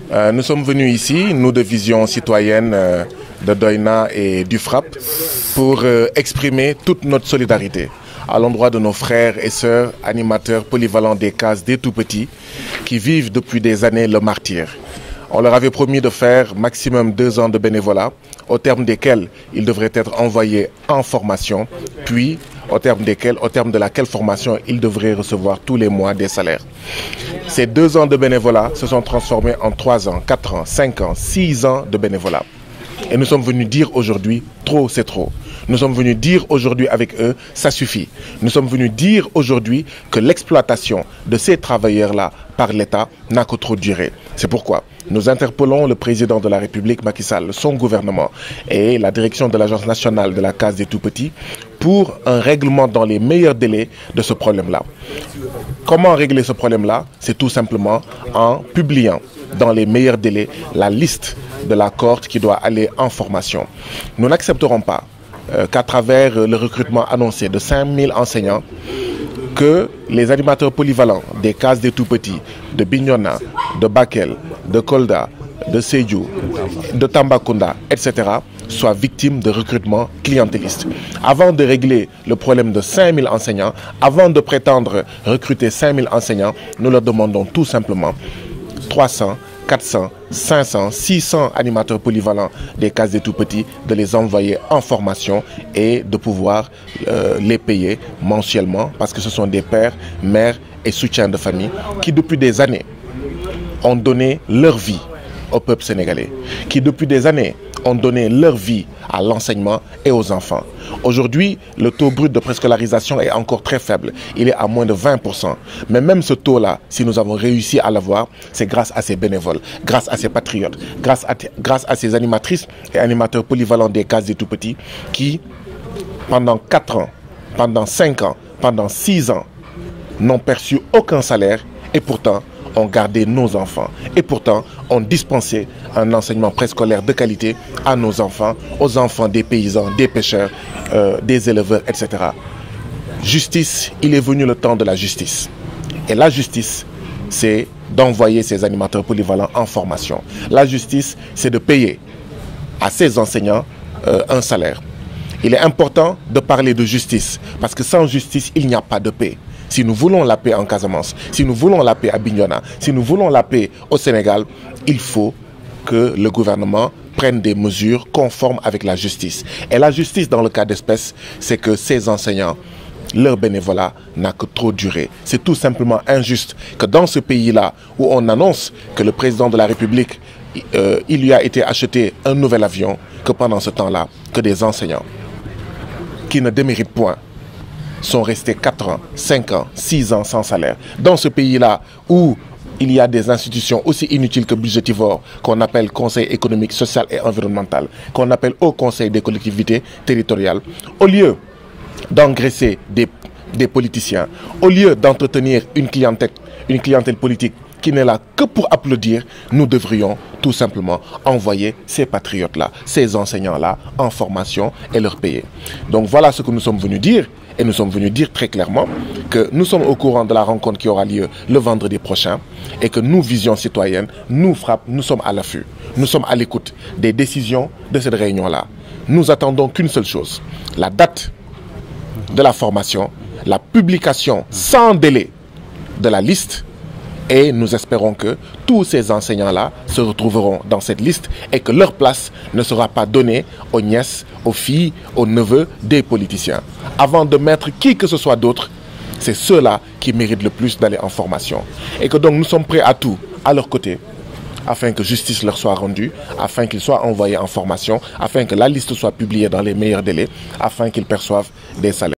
Nous sommes venus ici, nous de Vision Citoyenne de Doïna et du FRAPP, pour exprimer toute notre solidarité à l'endroit de nos frères et sœurs animateurs polyvalents des cases des tout-petits qui vivent depuis des années le martyre. On leur avait promis de faire maximum 2 ans de bénévolat, au terme desquels ils devraient être envoyés en formation, puis au terme de laquelle formation ils devraient recevoir tous les mois des salaires. Ces 2 ans de bénévolat se sont transformés en 3 ans, 4 ans, 5 ans, 6 ans de bénévolat. Et nous sommes venus dire aujourd'hui, trop c'est trop. Nous sommes venus dire aujourd'hui avec eux, ça suffit. Nous sommes venus dire aujourd'hui que l'exploitation de ces travailleurs-là par l'État n'a que trop duré. C'est pourquoi nous interpellons le président de la République, Macky Sall, son gouvernement et la direction de l'Agence nationale de la case des tout-petits pour un règlement dans les meilleurs délais de ce problème-là. Comment régler ce problème-là? C'est tout simplement en publiant dans les meilleurs délais la liste de la cohorte qui doit aller en formation. Nous n'accepterons pas qu'à travers le recrutement annoncé de 5000 enseignants, que les animateurs polyvalents des cases des tout-petits, de Bignona, de Bakel, de Kolda, de Sédhiou, de Tambacounda, etc., soient victimes de recrutement clientéliste. Avant de régler le problème de 5000 enseignants, avant de prétendre recruter 5000 enseignants, nous leur demandons tout simplement 300, 400, 500, 600 animateurs polyvalents des cases des tout-petits, de les envoyer en formation et de pouvoir les payer mensuellement parce que ce sont des pères, mères et soutiens de famille qui depuis des années ont donné leur vie au peuple sénégalais, qui depuis des années ont donné leur vie à l'enseignement et aux enfants. Aujourd'hui, le taux brut de préscolarisation est encore très faible. Il est à moins de 20%. Mais même ce taux-là, si nous avons réussi à l'avoir, c'est grâce à ces bénévoles, grâce à ces patriotes, grâce à ces animatrices et animateurs polyvalents des cases des tout-petits qui, pendant 4 ans, pendant 5 ans, pendant 6 ans, n'ont perçu aucun salaire et pourtant ont gardé nos enfants. Et pourtant, ont dispensé un enseignement préscolaire de qualité à nos enfants, aux enfants des paysans, des pêcheurs, des éleveurs, etc. Justice, il est venu le temps de la justice. Et la justice, c'est d'envoyer ces animateurs polyvalents en formation. La justice, c'est de payer à ces enseignants un salaire. Il est important de parler de justice, parce que sans justice, il n'y a pas de paix. Si nous voulons la paix en Casamance, si nous voulons la paix à Bignona, si nous voulons la paix au Sénégal, il faut que le gouvernement prenne des mesures conformes avec la justice. Et la justice, dans le cas d'espèce, c'est que ces enseignants, leur bénévolat n'a que trop duré. C'est tout simplement injuste que dans ce pays-là, où on annonce que le président de la République, il lui a été acheté un nouvel avion, que pendant ce temps-là, que des enseignants qui ne déméritent point sont restés 4 ans, 5 ans, 6 ans sans salaire. Dans ce pays-là où il y a des institutions aussi inutiles que budgétivores, qu'on appelle Conseil économique, social et environnemental, qu'on appelle Haut Conseil des collectivités territoriales, au lieu d'engraisser des politiciens, au lieu d'entretenir une clientèle politique qui n'est là que pour applaudir, nous devrions tout simplement envoyer ces patriotes-là, ces enseignants-là en formation et leur payer. Donc voilà ce que nous sommes venus dire. Et nous sommes venus dire très clairement que nous sommes au courant de la rencontre qui aura lieu le vendredi prochain et que nous, Vision Citoyenne, nous FRAPP, nous sommes à l'affût. Nous sommes à l'écoute des décisions de cette réunion-là. Nous attendons qu'une seule chose, la date de la formation, la publication sans délai de la liste. Et nous espérons que tous ces enseignants-là se retrouveront dans cette liste et que leur place ne sera pas donnée aux nièces, aux filles, aux neveux des politiciens. Avant de mettre qui que ce soit d'autre, c'est ceux-là qui méritent le plus d'aller en formation. Et que donc nous sommes prêts à tout, à leur côté, afin que justice leur soit rendue, afin qu'ils soient envoyés en formation, afin que la liste soit publiée dans les meilleurs délais, afin qu'ils perçoivent des salaires.